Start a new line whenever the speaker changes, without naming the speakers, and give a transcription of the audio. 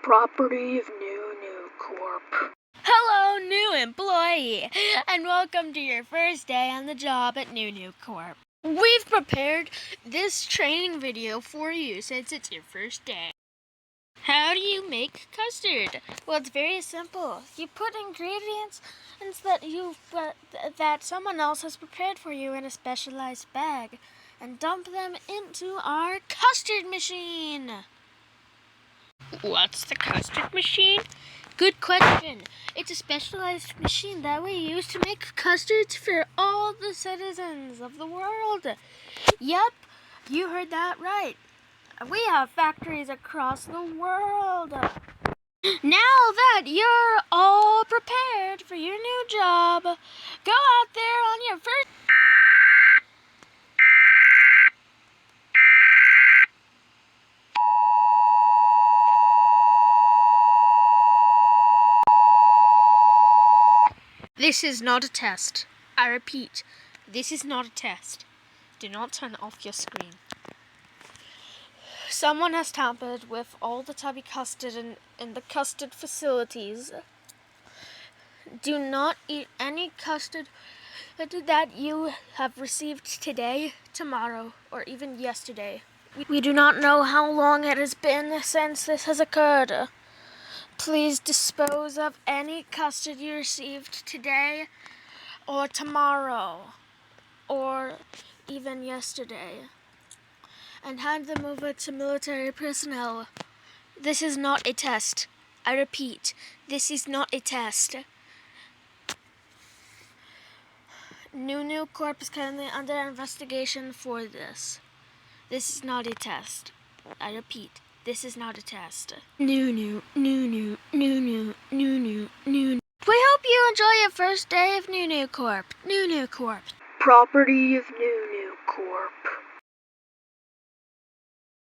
Property of New Corp.
Hello, new employee, and welcome to your first day on the job at New Corp. We've prepared this training video for you since it's your first day. How do you make custard? Well, it's very simple. You put ingredients that someone else has prepared for you in a specialized bag and dump them into our custard machine. What's the custard machine? Good question. It's a specialized machine that we use to make custards for all the citizens of the world. Yep, you heard that right. We have factories across the world. Now that you're all prepared for your new job, go out there on your first... This is not a test. I repeat, this is not a test. Do not turn off your screen. Someone has tampered with all the tubby custard in the custard facilities. Do not eat any custard that you have received today, tomorrow, or even yesterday. We do not know how long it has been since this has occurred. Please dispose of any custard you received today or tomorrow or even yesterday and hand them over to military personnel. This is not a test. I repeat, this is not a test. New Corp is currently under investigation for this. This is not a test. I repeat, this is not a test. New. We hope you enjoy your first day of New Corp. New Corp.
Property of New